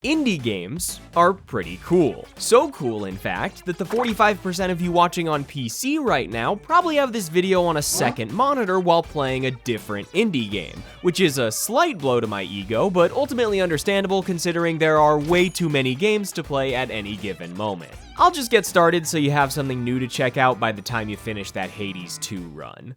Indie games are pretty cool. So cool, in fact, that the 45% of you watching on PC right now probably have this video on a second monitor while playing a different indie game, which is a slight blow to my ego, but ultimately understandable considering there are way too many games to play at any given moment. I'll just get started so you have something new to check out by the time you finish that Hades 2 run.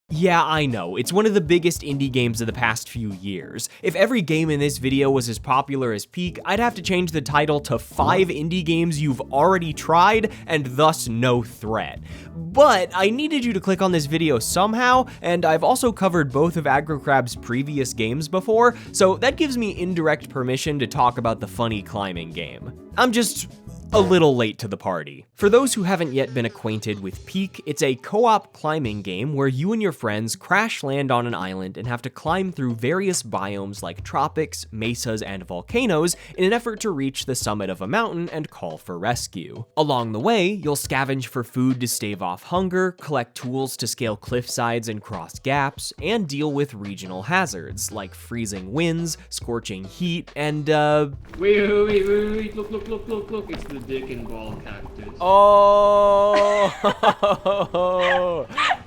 Yeah, I know, it's one of the biggest indie games of the past few years. If every game in this video was as popular as Peak, I'd have to change the title to 5 indie games you've already tried and thus no threat. But I needed you to click on this video somehow, and I've also covered both of AggroCrab's previous games before, so that gives me indirect permission to talk about the funny climbing game. I'm just a little late to the party. For those who haven't yet been acquainted with Peak, it's a co-op climbing game where you and your friends crash land on an island and have to climb through various biomes like tropics, mesas, and volcanoes in an effort to reach the summit of a mountain and call for rescue. Along the way, you'll scavenge for food to stave off hunger, collect tools to scale cliff sides and cross gaps, and deal with regional hazards like freezing winds, scorching heat, and Wait, look, it's the dick and ball cactus.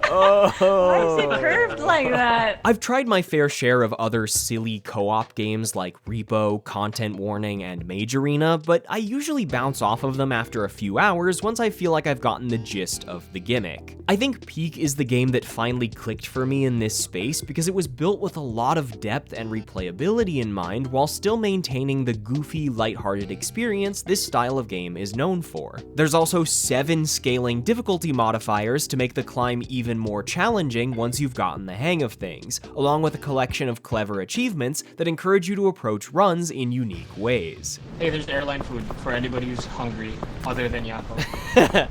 Why is it curved like that? I've tried my fair share of other silly co-op games like Repo, Content Warning, and Mage Arena, but I usually bounce off of them after a few hours once I feel like I've gotten the gist of the gimmick. I think Peak is the game that finally clicked for me in this space because it was built with a lot of depth and replayability in mind while still maintaining the goofy, lighthearted experience this style of game is known for. There's also 7 scaling difficulty modifiers to make the climb even more challenging once you've gotten the hang of things, along with a collection of clever achievements that encourage you to approach runs in unique ways. Hey, there's airline food for anybody who's hungry other than Yakko.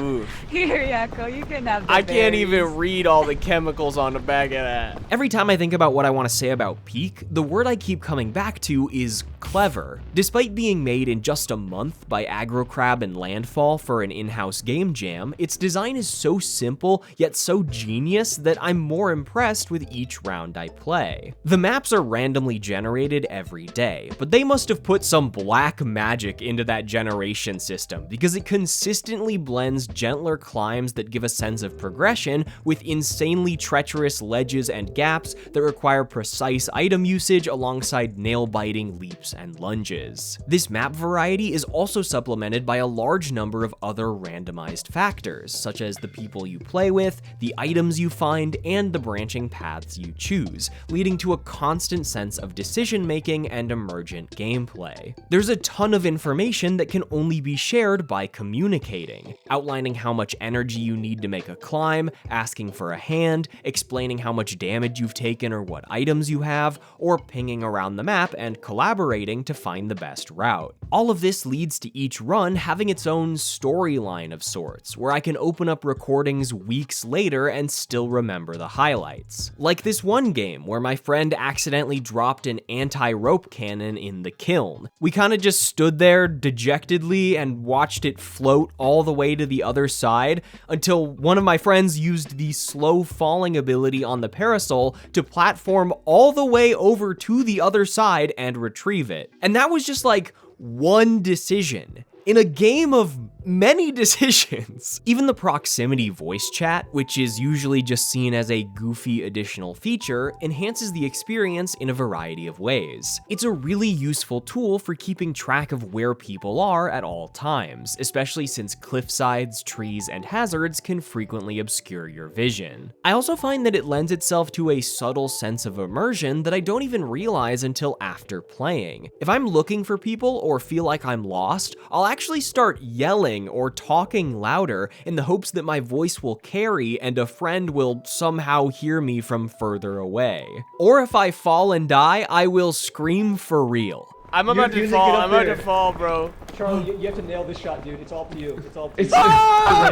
Ooh. Here, Yakko, you can have the I can't berries. even read all the chemicals on the back of that. Every time I think about what I want to say about Peak, the word I keep coming back to is clever. Despite being made in just a month by AggroCrab and Landfall for an in-house game jam, its design is so simple yet so genius that I'm more impressed with each round I play. The maps are randomly generated every day, but they must have put some black magic into that generation system because it consistently blends gentler climbs that give a sense of progression with insanely treacherous ledges and gaps that require precise item usage alongside nail-biting leaps and lunges. This map variety is also supplemented by a large number of other randomized factors, such as the people you play with, the items you find, and the branching paths you choose, leading to a constant sense of decision-making and emergent gameplay. There's a ton of information that can only be shared by communicating, outlining how much energy you need to make a climb, asking for a hand, explaining how much damage you've taken or what items you have, or pinging around the map and collaborating to find the best route. All of this leads to each run having its own storyline of sorts, where I can open up recordings weeks later and still remember the highlights. Like this one game where my friend accidentally dropped an anti-rope cannon in the kiln. We kinda just stood there dejectedly and watched it float all the way to the other side until one of my friends used the slow falling ability on the parasol to platform all the way over to the other side and retrieve it. And that was just like one decision in a game of many decisions. Even the proximity voice chat, which is usually just seen as a goofy additional feature, enhances the experience in a variety of ways. It's a really useful tool for keeping track of where people are at all times, especially since cliff sides, trees, and hazards can frequently obscure your vision. I also find that it lends itself to a subtle sense of immersion that I don't even realize until after playing. If I'm looking for people or feel like I'm lost, I'll actually start yelling or talking louder in the hopes that my voice will carry and a friend will somehow hear me from further away. Or if I fall and die, I will scream for real. I'm about to fall, bro. Charlie, you have to nail this shot, dude. It's all to you. It's all to you.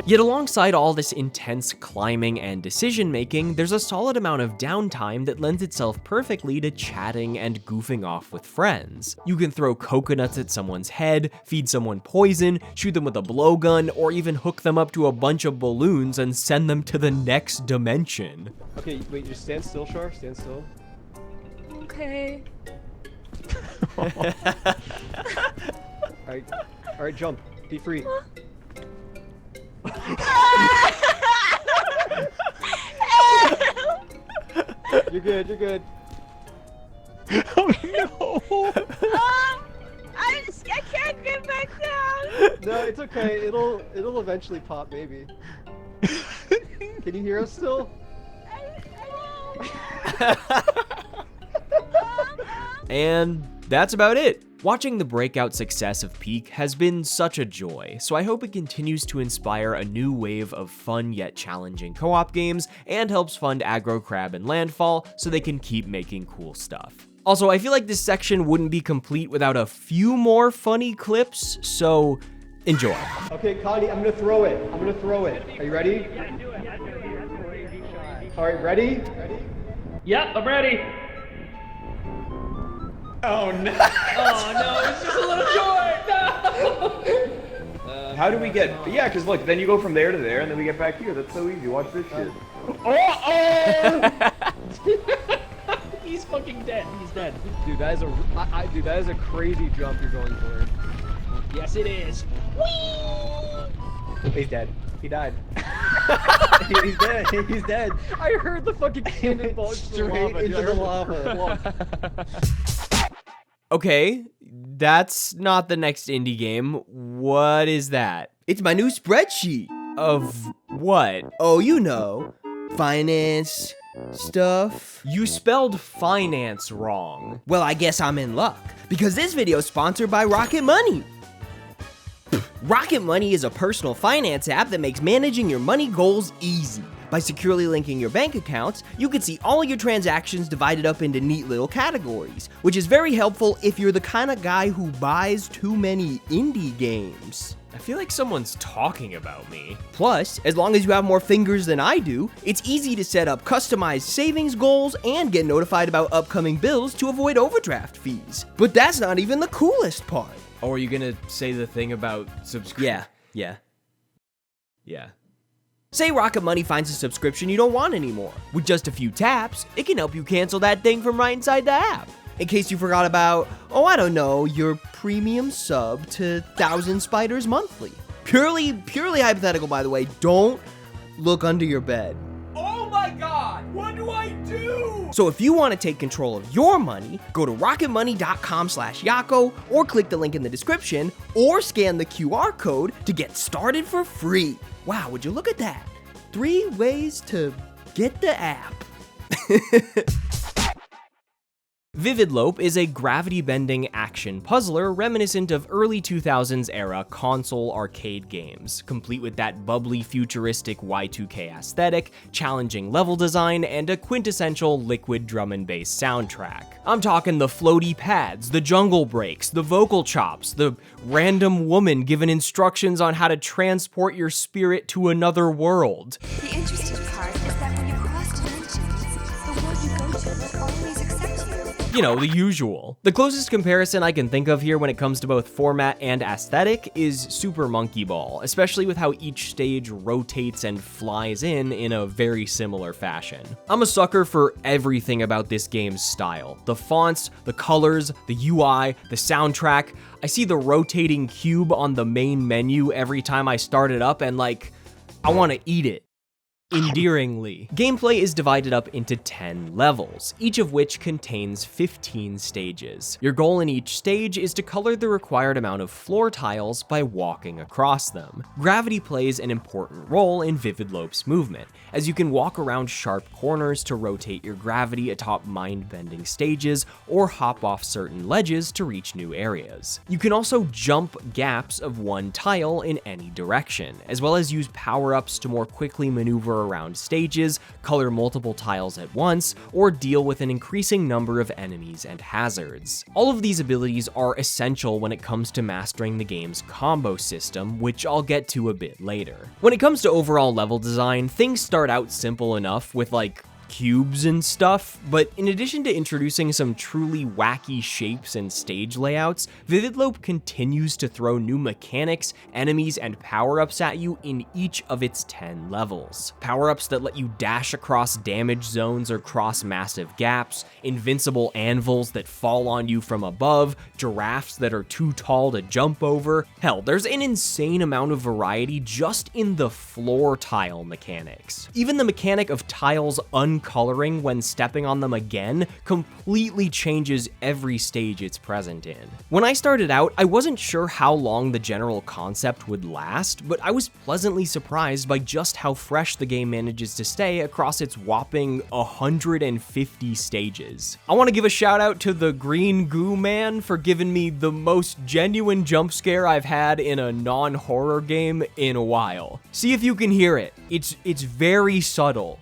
Yet alongside all this intense climbing and decision making, there's a solid amount of downtime that lends itself perfectly to chatting and goofing off with friends. You can throw coconuts at someone's head, feed someone poison, shoot them with a blowgun, or even hook them up to a bunch of balloons and send them to the next dimension. Okay, wait, just stand still, Char. Stand still. Okay. Alright, jump. Be free. You're good. Oh no! I can't get back down. No, it's okay. It'll eventually pop, maybe. Can you hear us still? And that's about it. Watching the breakout success of Peak has been such a joy, so I hope it continues to inspire a new wave of fun yet challenging co-op games and helps fund Aggro Crab and Landfall so they can keep making cool stuff. Also, I feel like this section wouldn't be complete without a few more funny clips, so enjoy. Okay, Connie, I'm gonna throw it. Are you ready? Alright, ready? Yep, I'm ready. Oh no! Oh no, it's just a little short. No. How do we get? Yeah, because look, then you go from there to there, and then we get back here. That's so easy. Watch this shit. He's fucking dead. He's dead. Dude, that is a crazy jump you're going for. Yes, it is. He's dead. He died. He's dead. I heard the fucking cannonball straight into the lava. Okay, that's not the next indie game. What is that? It's my new spreadsheet. Of what? Oh, you know, finance stuff. You spelled finance wrong. Well, I guess I'm in luck, because this video is sponsored by Rocket Money. Rocket Money is a personal finance app that makes managing your money goals easy. By securely linking your bank accounts, you can see all your transactions divided up into neat little categories, which is very helpful if you're the kind of guy who buys too many indie games. I feel like someone's talking about me. Plus, as long as you have more fingers than I do, it's easy to set up customized savings goals and get notified about upcoming bills to avoid overdraft fees. But that's not even the coolest part. Oh, are you gonna say the thing about subscribe? Yeah. Yeah. Say Rocket Money finds a subscription you don't want anymore. With just a few taps, it can help you cancel that thing from right inside the app. In case you forgot about, oh, I don't know, your premium sub to 1,000 Spiders monthly. Purely hypothetical, by the way. Don't look under your bed. Oh my god, what do I do? So if you want to take control of your money, go to rocketmoney.com/Yakko or click the link in the description or scan the QR code to get started for free. Wow, would you look at that? 3 ways to get the app. Vividlope is a gravity-bending action puzzler reminiscent of early 2000s era console arcade games, complete with that bubbly futuristic Y2K aesthetic, challenging level design, and a quintessential liquid drum and bass soundtrack. I'm talking the floaty pads, the jungle breaks, the vocal chops, the random woman given instructions on how to transport your spirit to another world. The interesting part is that when you cross dimensions, the world you go to will always accept you. You know, the usual. The closest comparison I can think of here when it comes to both format and aesthetic is Super Monkey Ball, especially with how each stage rotates and flies in a very similar fashion. I'm a sucker for everything about this game's style. The fonts, the colors, the UI, the soundtrack. I see the rotating cube on the main menu every time I start it up and I want to eat it. Endearingly. Gameplay is divided up into 10 levels, each of which contains 15 stages. Your goal in each stage is to color the required amount of floor tiles by walking across them. Gravity plays an important role in Vividlope's movement, as you can walk around sharp corners to rotate your gravity atop mind-bending stages, or hop off certain ledges to reach new areas. You can also jump gaps of one tile in any direction, as well as use power-ups to more quickly maneuver around stages, color multiple tiles at once, or deal with an increasing number of enemies and hazards. All of these abilities are essential when it comes to mastering the game's combo system, which I'll get to a bit later. When it comes to overall level design, things start out simple enough with cubes and stuff, but in addition to introducing some truly wacky shapes and stage layouts, Vividlope continues to throw new mechanics, enemies, and power-ups at you in each of its 10 levels. Power-ups that let you dash across damage zones or cross massive gaps, invincible anvils that fall on you from above, giraffes that are too tall to jump over. Hell, there's an insane amount of variety just in the floor tile mechanics. Even the mechanic of tiles uncoloring when stepping on them again completely changes every stage it's present in. When I started out, I wasn't sure how long the general concept would last, but I was pleasantly surprised by just how fresh the game manages to stay across its whopping 150 stages. I want to give a shout out to the Green Goo Man for giving me the most genuine jump scare I've had in a non-horror game in a while. See if you can hear it. It's very subtle.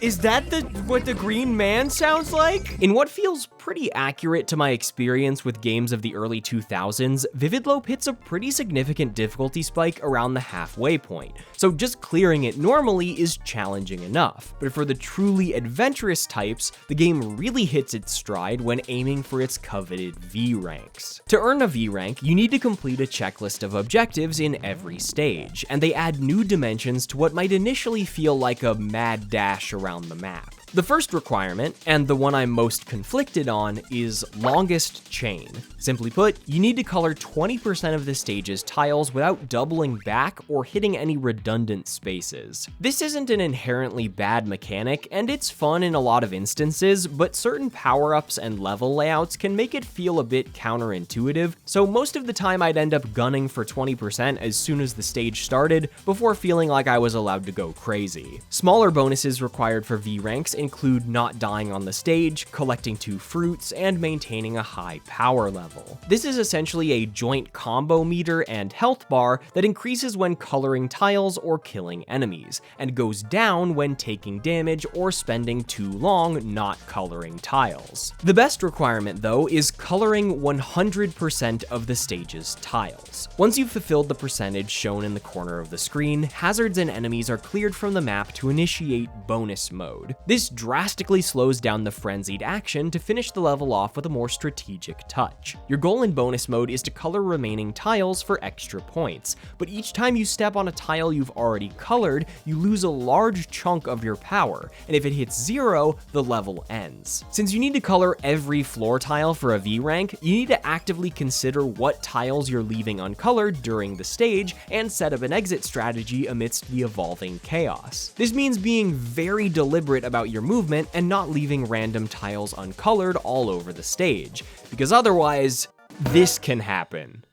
Is that what the Green Man sounds like? In what feels pretty accurate to my experience with games of the early 2000s, Vividlope hits a pretty significant difficulty spike around the halfway point, so just clearing it normally is challenging enough. But for the truly adventurous types, the game really hits its stride when aiming for its coveted V ranks. To earn a V rank, you need to complete a checklist of objectives in every stage, and they add new dimensions to what might initially feel like a mad dash around the map. The first requirement, and the one I'm most conflicted on, is longest chain. Simply put, you need to color 20% of the stage's tiles without doubling back or hitting any redundant spaces. This isn't an inherently bad mechanic, and it's fun in a lot of instances, but certain power-ups and level layouts can make it feel a bit counterintuitive, so most of the time I'd end up gunning for 20% as soon as the stage started, before feeling like I was allowed to go crazy. Smaller bonuses required for V ranks include not dying on the stage, collecting 2 fruits, and maintaining a high power level. This is essentially a joint combo meter and health bar that increases when coloring tiles or killing enemies, and goes down when taking damage or spending too long not coloring tiles. The best requirement, though, is coloring 100% of the stage's tiles. Once you've fulfilled the percentage shown in the corner of the screen, hazards and enemies are cleared from the map to initiate bonus mode. This drastically slows down the frenzied action to finish the level off with a more strategic touch. Your goal in bonus mode is to color remaining tiles for extra points, but each time you step on a tile you've already colored, you lose a large chunk of your power, and if it hits 0, the level ends. Since you need to color every floor tile for a V rank, you need to actively consider what tiles you're leaving uncolored during the stage and set up an exit strategy amidst the evolving chaos. This means being very deliberate about your movement and not leaving random tiles uncolored all over the stage, because otherwise, this can happen.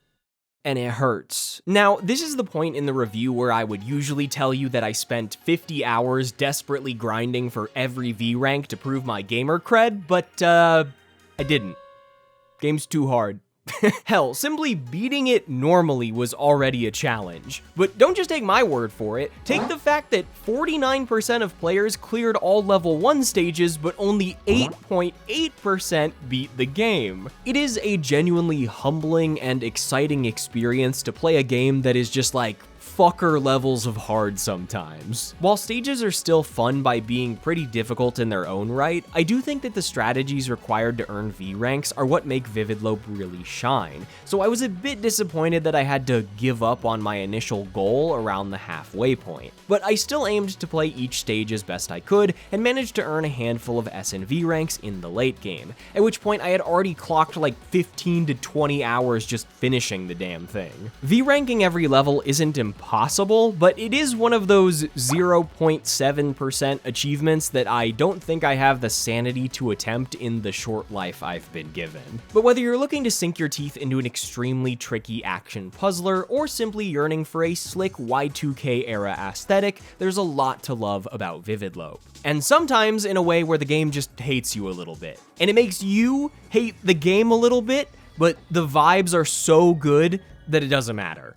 And it hurts. Now, this is the point in the review where I would usually tell you that I spent 50 hours desperately grinding for every V rank to prove my gamer cred, but I didn't. Game's too hard. Hell, simply beating it normally was already a challenge. But don't just take my word for it, take the fact that 49% of players cleared all level 1 stages, but only 8.8% beat the game. It is a genuinely humbling and exciting experience to play a game that is just like fucker levels of hard sometimes. While stages are still fun by being pretty difficult in their own right, I do think that the strategies required to earn V ranks are what make Vividlope really shine, so I was a bit disappointed that I had to give up on my initial goal around the halfway point. But I still aimed to play each stage as best I could, and managed to earn a handful of S and V ranks in the late game, at which point I had already clocked like 15 to 20 hours just finishing the damn thing. V ranking every level isn't impossible, but it is one of those 0.7% achievements that I don't think I have the sanity to attempt in the short life I've been given. But whether you're looking to sink your teeth into an extremely tricky action puzzler, or simply yearning for a slick Y2K era aesthetic, there's a lot to love about Vividlope. And sometimes in a way where the game just hates you a little bit. And it makes you hate the game a little bit, but the vibes are so good that it doesn't matter.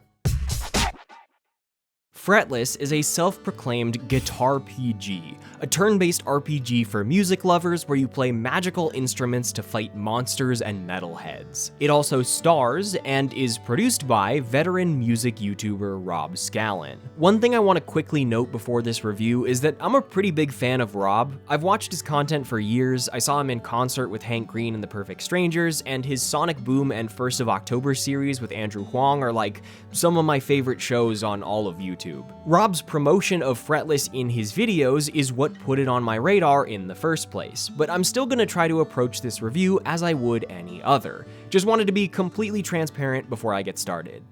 Fretless is a self-proclaimed guitar PG, a turn-based RPG for music lovers where you play magical instruments to fight monsters and metalheads. It also stars and is produced by veteran music YouTuber Rob Scallon. One thing I want to quickly note before this review is that I'm a pretty big fan of Rob. I've watched his content for years. I saw him in concert with Hank Green and the Perfect Strangers, and his Sonic Boom and 1st of October series with Andrew Huang are like some of my favorite shows on all of YouTube. Rob's promotion of Fretless in his videos is what put it on my radar in the first place, but I'm still gonna try to approach this review as I would any other. Just wanted to be completely transparent before I get started.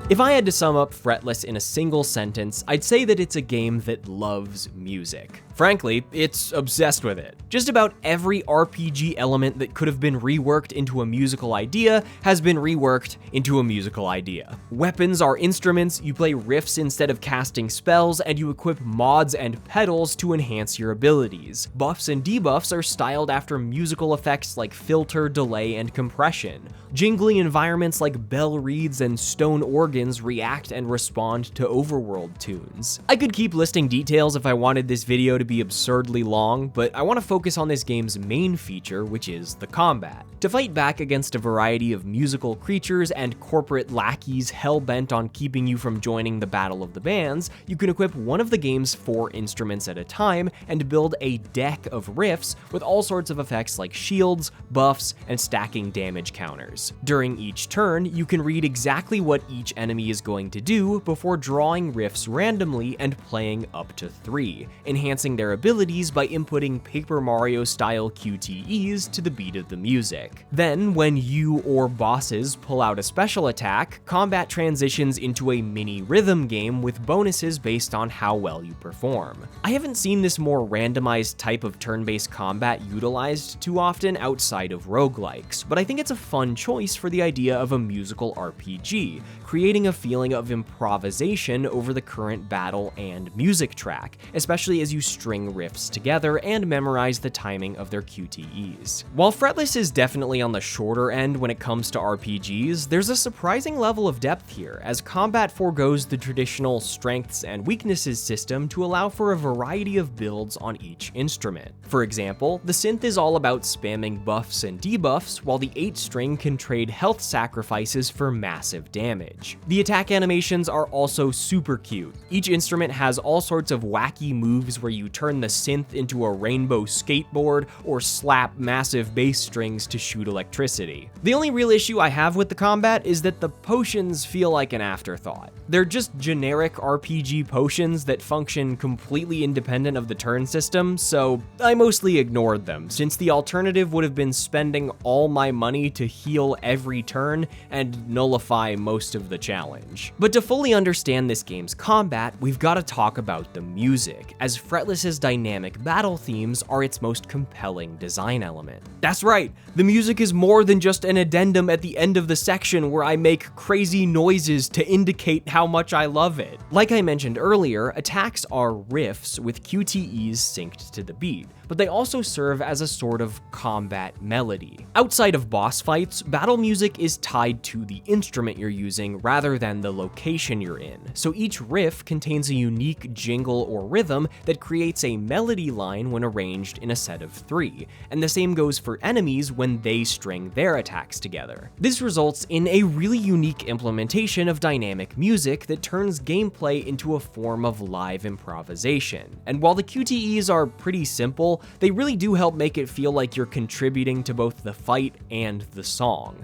If I had to sum up Fretless in a single sentence, I'd say that it's a game that loves music. Frankly, it's obsessed with it. Just about every RPG element that could have been reworked into a musical idea has been reworked into a musical idea. Weapons are instruments, you play riffs instead of casting spells, and you equip mods and pedals to enhance your abilities. Buffs and debuffs are styled after musical effects like filter, delay, and compression. Jingly environments like bell reeds and stone organs react and respond to overworld tunes. I could keep listing details if I wanted this video to be absurdly long, but I want to focus on this game's main feature, which is the combat. To fight back against a variety of musical creatures and corporate lackeys hell-bent on keeping you from joining the Battle of the Bands, you can equip one of the game's 4 instruments at a time and build a deck of riffs with all sorts of effects like shields, buffs, and stacking damage counters. During each turn, you can read exactly what each enemy is going to do before drawing riffs randomly and playing up to 3, enhancing their abilities by inputting Paper Mario-style QTEs to the beat of the music. Then, when you or bosses pull out a special attack, combat transitions into a mini rhythm game with bonuses based on how well you perform. I haven't seen this more randomized type of turn-based combat utilized too often outside of roguelikes, but I think it's a fun choice for the idea of a musical RPG, creating a feeling of improvisation over the current battle and music track, especially as you string riffs together and memorize the timing of their QTEs. While Fretless is definitely on the shorter end when it comes to RPGs, there's a surprising level of depth here, as combat forgoes the traditional strengths and weaknesses system to allow for a variety of builds on each instrument. For example, the synth is all about spamming buffs and debuffs, while the 8-string can trade health sacrifices for massive damage. The attack animations are also super cute. Each instrument has all sorts of wacky moves where you turn the synth into a rainbow skateboard or slap massive bass strings to shoot electricity. The only real issue I have with the combat is that the potions feel like an afterthought. They're just generic RPG potions that function completely independent of the turn system, so I mostly ignored them, since the alternative would have been spending all my money to heal every turn and nullify most of the challenge. But to fully understand this game's combat, we've got to talk about the music, as Fretless's dynamic battle themes are its most compelling design element. That's right, the music is more than just an addendum at the end of the section where I make crazy noises to indicate how much I love it. Like I mentioned earlier, attacks are riffs with QTEs synced to the beat, but they also serve as a sort of combat melody. Outside of boss fights, battle music is tied to the instrument you're using rather than the location you're in, so each riff contains a unique jingle or rhythm that creates a melody line when arranged in a set of 3, and the same goes for enemies when they string their attacks together. This results in a really unique implementation of dynamic music that turns gameplay into a form of live improvisation. And while the QTEs are pretty simple, they really do help make it feel like you're contributing to both the fight and the song.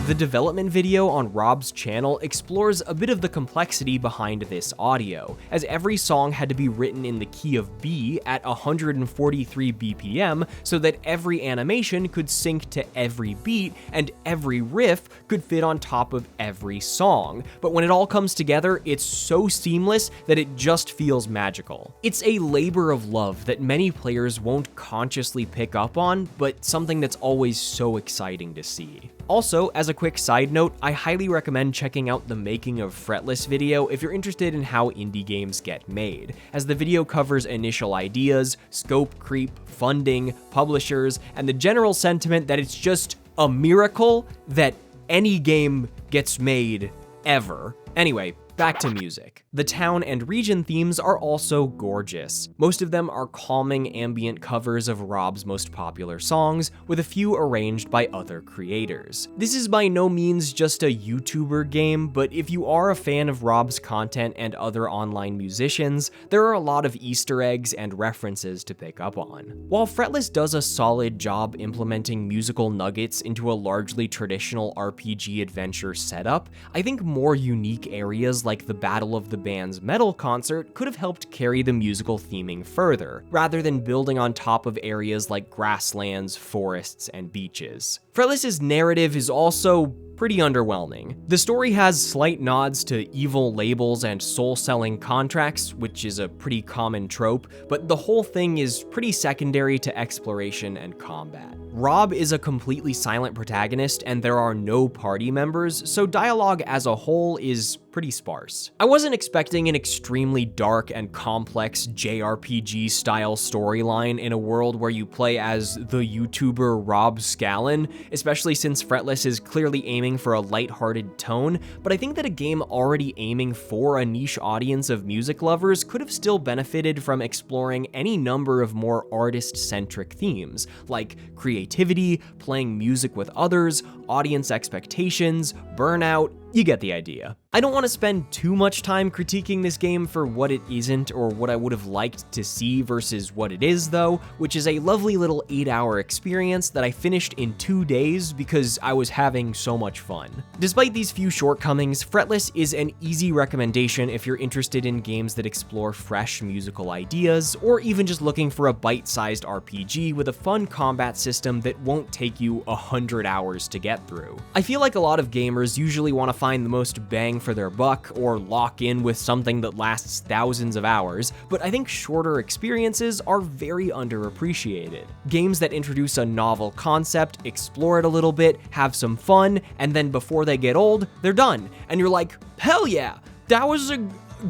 The development video on Rob's channel explores a bit of the complexity behind this audio, as every song had to be written in the key of B at 143 BPM so that every animation could sync to every beat and every riff could fit on top of every song. But when it all comes together, it's so seamless that it just feels magical. It's a labor of love that many players won't consciously pick up on, but something that's always so exciting to see. Also, as a quick side note, I highly recommend checking out the Making of Fretless video if you're interested in how indie games get made, as the video covers initial ideas, scope creep, funding, publishers, and the general sentiment that it's just a miracle that any game gets made ever. Anyway, back to music. The town and region themes are also gorgeous. Most of them are calming ambient covers of Rob's most popular songs, with a few arranged by other creators. This is by no means just a YouTuber game, but if you are a fan of Rob's content and other online musicians, there are a lot of Easter eggs and references to pick up on. While Fretless does a solid job implementing musical nuggets into a largely traditional RPG adventure setup, I think more unique areas like the Battle of the band's metal concert could have helped carry the musical theming further, rather than building on top of areas like grasslands, forests, and beaches. Fretless's narrative is also pretty underwhelming. The story has slight nods to evil labels and soul-selling contracts, which is a pretty common trope, but the whole thing is pretty secondary to exploration and combat. Rob is a completely silent protagonist, and there are no party members, so dialogue as a whole is pretty sparse. I wasn't expecting an extremely dark and complex JRPG-style storyline in a world where you play as the YouTuber Rob Scallon, especially since Fretless is clearly aiming for a lighthearted tone, but I think that a game already aiming for a niche audience of music lovers could have still benefited from exploring any number of more artist-centric themes, like creativity, playing music with others, audience expectations, burnout. You get the idea. I don't want to spend too much time critiquing this game for what it isn't or what I would have liked to see versus what it is though, which is a lovely little 8-hour experience that I finished in 2 days because I was having so much fun. Despite these few shortcomings, Fretless is an easy recommendation if you're interested in games that explore fresh musical ideas, or even just looking for a bite-sized RPG with a fun combat system that won't take you 100 hours to get through. I feel like a lot of gamers usually want to find the most bang for their buck or lock in with something that lasts thousands of hours, but I think shorter experiences are very underappreciated. Games that introduce a novel concept, explore it a little bit, have some fun, and then before they get old, they're done. And you're like, hell yeah, that was a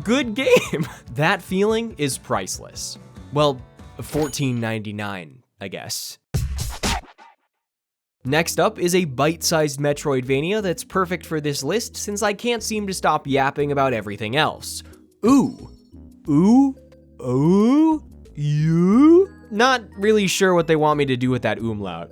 good game. That feeling is priceless. Well, $14.99, I guess. Next up is a bite-sized Metroidvania that's perfect for this list since I can't seem to stop yapping about everything else. Ooh. Ooh? Ooh? You? Not really sure what they want me to do with that umlaut.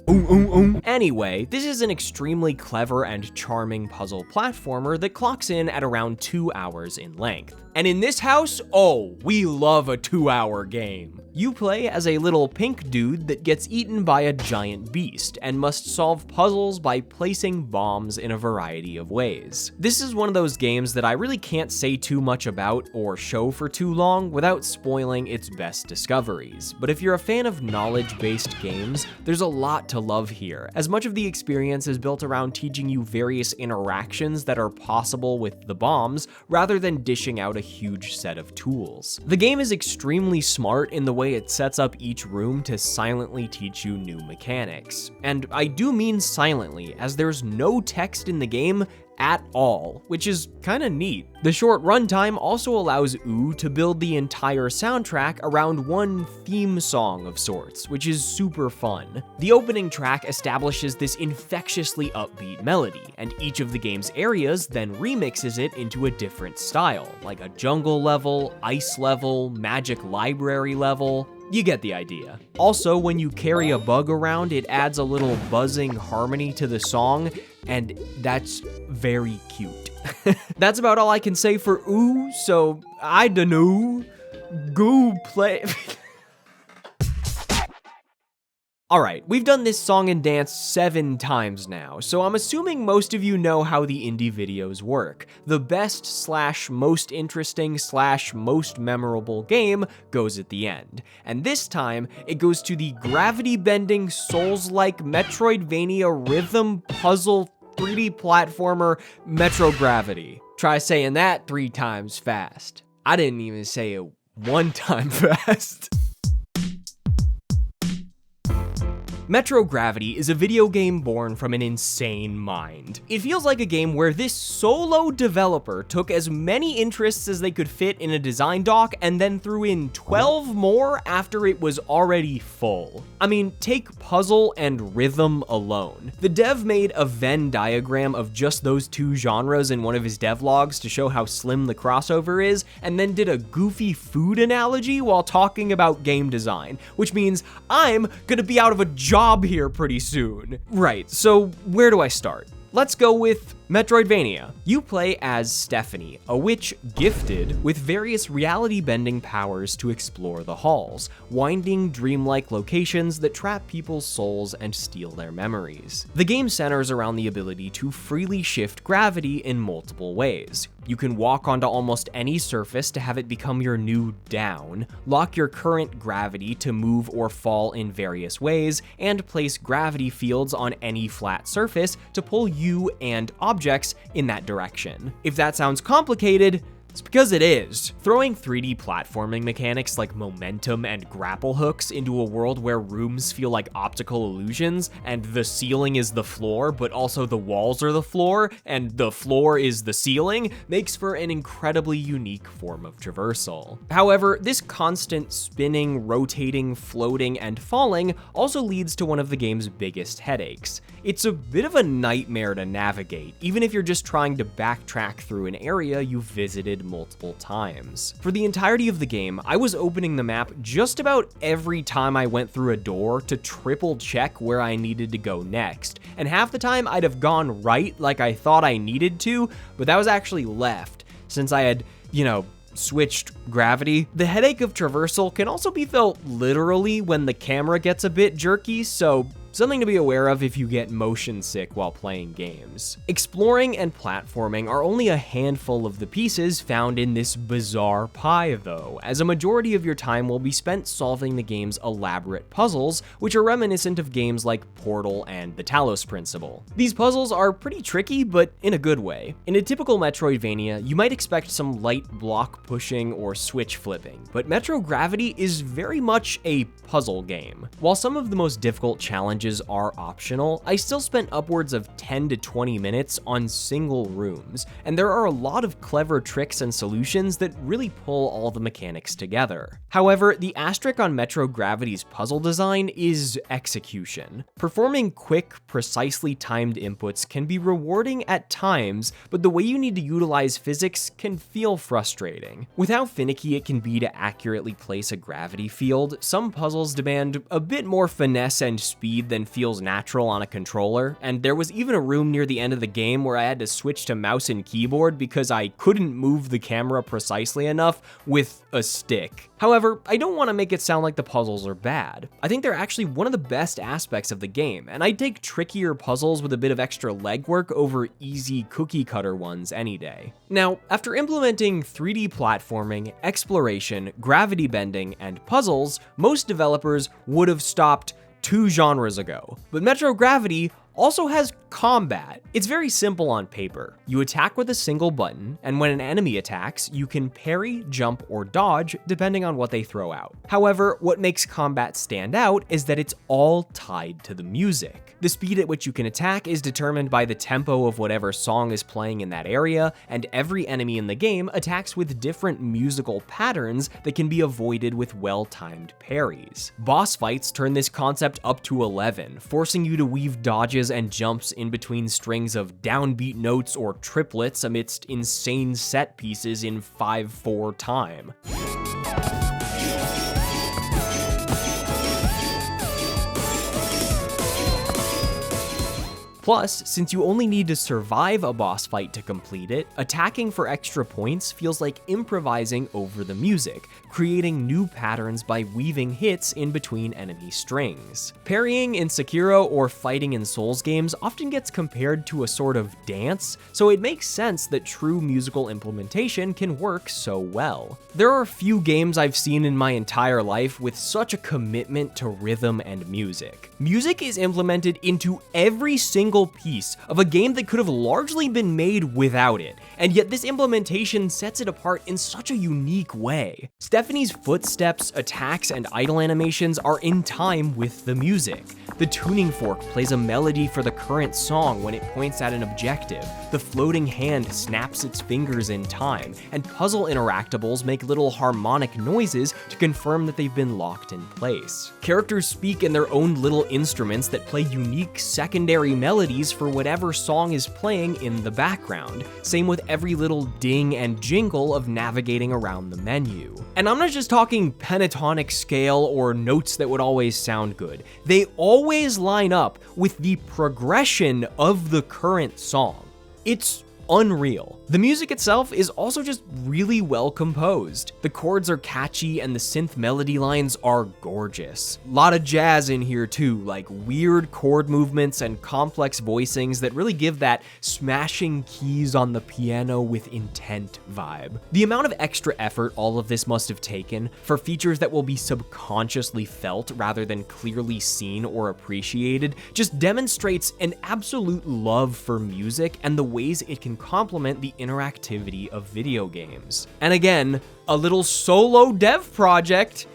Anyway, this is an extremely clever and charming puzzle platformer that clocks in at around 2 hours in length. And in this house, oh, we love a 2-hour game. You play as a little pink dude that gets eaten by a giant beast and must solve puzzles by placing bombs in a variety of ways. This is one of those games that I really can't say too much about or show for too long without spoiling its best discoveries. But if you're a fan of knowledge-based games, there's a lot to love here, as much of the experience is built around teaching you various interactions that are possible with the bombs, rather than dishing out a huge set of tools. The game is extremely smart in the way it sets up each room to silently teach you new mechanics. And I do mean silently, as there's no text in the game at all, which is kinda neat. The short runtime also allows OO to build the entire soundtrack around one theme song of sorts, which is super fun. The opening track establishes this infectiously upbeat melody, and each of the game's areas then remixes it into a different style, like a jungle level, ice level, magic library level. You get the idea. Also, when you carry a bug around, it adds a little buzzing harmony to the song, and that's very cute. That's about all I can say for OO, so I dunno. Go play. Alright, we've done this song and dance 7 times now, so I'm assuming most of you know how the indie videos work. The best / most interesting / most memorable game goes at the end. And this time, it goes to the gravity-bending, Souls-like Metroidvania rhythm puzzle 3D platformer Metro Gravity. Try saying that 3 times fast. I didn't even say it 1 time fast. Metro Gravity is a video game born from an insane mind. It feels like a game where this solo developer took as many interests as they could fit in a design doc and then threw in 12 more after it was already full. I mean, take puzzle and rhythm alone. The dev made a Venn diagram of just those two genres in one of his devlogs to show how slim the crossover is, and then did a goofy food analogy while talking about game design, which means I'm gonna be out of a job here pretty soon. Right, so where do I start? Let's go with Metroidvania. You play as Stephanie, a witch gifted with various reality-bending powers to explore the halls, winding dreamlike locations that trap people's souls and steal their memories. The game centers around the ability to freely shift gravity in multiple ways. You can walk onto almost any surface to have it become your new down, lock your current gravity to move or fall in various ways, and place gravity fields on any flat surface to pull you and objects in that direction. If that sounds complicated, it's because it is. Throwing 3D platforming mechanics like momentum and grapple hooks into a world where rooms feel like optical illusions, and the ceiling is the floor, but also the walls are the floor, and the floor is the ceiling, makes for an incredibly unique form of traversal. However, this constant spinning, rotating, floating, and falling also leads to one of the game's biggest headaches. It's a bit of a nightmare to navigate, even if you're just trying to backtrack through an area you've visited multiple times. For the entirety of the game, I was opening the map just about every time I went through a door to triple check where I needed to go next, and half the time I'd have gone right like I thought I needed to, but that was actually left, since I had, switched gravity. The headache of traversal can also be felt literally when the camera gets a bit jerky, so something to be aware of if you get motion sick while playing games. Exploring and platforming are only a handful of the pieces found in this bizarre pie though, as a majority of your time will be spent solving the game's elaborate puzzles, which are reminiscent of games like Portal and the Talos Principle. These puzzles are pretty tricky, but in a good way. In a typical Metroidvania, you might expect some light block pushing or switch flipping, but Metro Gravity is very much a puzzle game. While some of the most difficult challenges are optional, I still spent upwards of 10 to 20 minutes on single rooms, and there are a lot of clever tricks and solutions that really pull all the mechanics together. However, the asterisk on Metro Gravity's puzzle design is execution. Performing quick, precisely timed inputs can be rewarding at times, but the way you need to utilize physics can feel frustrating. With how finicky it can be to accurately place a gravity field, some puzzles demand a bit more finesse and speed than feels natural on a controller, and there was even a room near the end of the game where I had to switch to mouse and keyboard because I couldn't move the camera precisely enough with a stick. However, I don't want to make it sound like the puzzles are bad. I think they're actually one of the best aspects of the game, and I'd take trickier puzzles with a bit of extra legwork over easy cookie cutter ones any day. Now, after implementing 3D platforming, exploration, gravity bending, and puzzles, most developers would have stopped 2 genres ago. But Metro Gravity also has combat. It's very simple on paper. You attack with a single button, and when an enemy attacks, you can parry, jump, or dodge depending on what they throw out. However, what makes combat stand out is that it's all tied to the music. The speed at which you can attack is determined by the tempo of whatever song is playing in that area, and every enemy in the game attacks with different musical patterns that can be avoided with well-timed parries. Boss fights turn this concept up to 11, forcing you to weave dodges and jumps in between strings of downbeat notes or triplets amidst insane set pieces in 5/4 time. Plus, since you only need to survive a boss fight to complete it, attacking for extra points feels like improvising over the music, creating new patterns by weaving hits in between enemy strings. Parrying in Sekiro or fighting in Souls games often gets compared to a sort of dance, so it makes sense that true musical implementation can work so well. There are few games I've seen in my entire life with such a commitment to rhythm and music. Music is implemented into every single piece of a game that could have largely been made without it, and yet this implementation sets it apart in such a unique way. Stephanie's footsteps, attacks, and idle animations are in time with the music. The tuning fork plays a melody for the current song when it points at an objective. The floating hand snaps its fingers in time, and puzzle interactables make little harmonic noises to confirm that they've been locked in place. Characters speak in their own little instruments that play unique secondary melodies for whatever song is playing in the background. Same with every little ding and jingle of navigating around the menu. And I'm not just talking pentatonic scale or notes that would always sound good. They always line up with the progression of the current song. It's unreal. The music itself is also just really well composed. The chords are catchy and the synth melody lines are gorgeous. A lot of jazz in here too, like weird chord movements and complex voicings that really give that smashing keys on the piano with intent vibe. The amount of extra effort all of this must have taken for features that will be subconsciously felt rather than clearly seen or appreciated just demonstrates an absolute love for music and the ways it can complement the interactivity of video games. And again, a little solo dev project.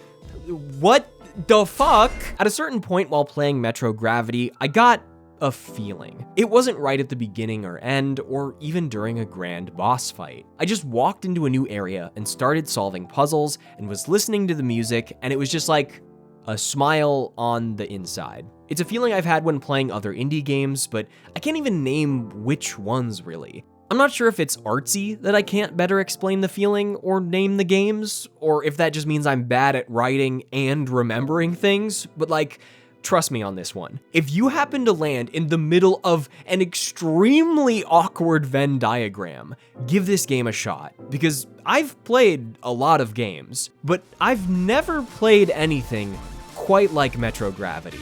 What the fuck? At a certain point while playing Metro Gravity, I got a feeling. It wasn't right at the beginning or end, or even during a grand boss fight. I just walked into a new area and started solving puzzles and was listening to the music, and it was just like a smile on the inside. It's a feeling I've had when playing other indie games, but I can't even name which ones really. I'm not sure if it's artsy that I can't better explain the feeling or name the games, or if that just means I'm bad at writing and remembering things, but like, trust me on this one. If you happen to land in the middle of an extremely awkward Venn diagram, give this game a shot, because I've played a lot of games, but I've never played anything quite like Metro Gravity.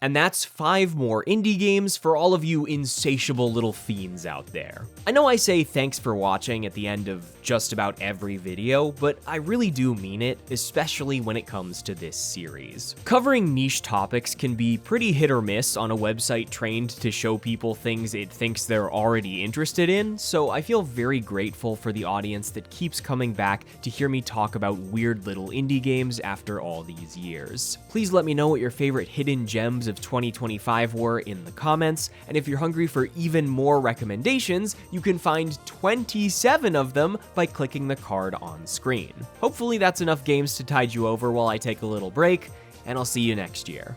And that's 5 more indie games for all of you insatiable little fiends out there. I know I say thanks for watching at the end of just about every video, but I really do mean it, especially when it comes to this series. Covering niche topics can be pretty hit or miss on a website trained to show people things it thinks they're already interested in, so I feel very grateful for the audience that keeps coming back to hear me talk about weird little indie games after all these years. Please let me know what your favorite hidden gems of 2025 were in the comments, and if you're hungry for even more recommendations, you can find 27 of them by clicking the card on screen. Hopefully that's enough games to tide you over while I take a little break, and I'll see you next year.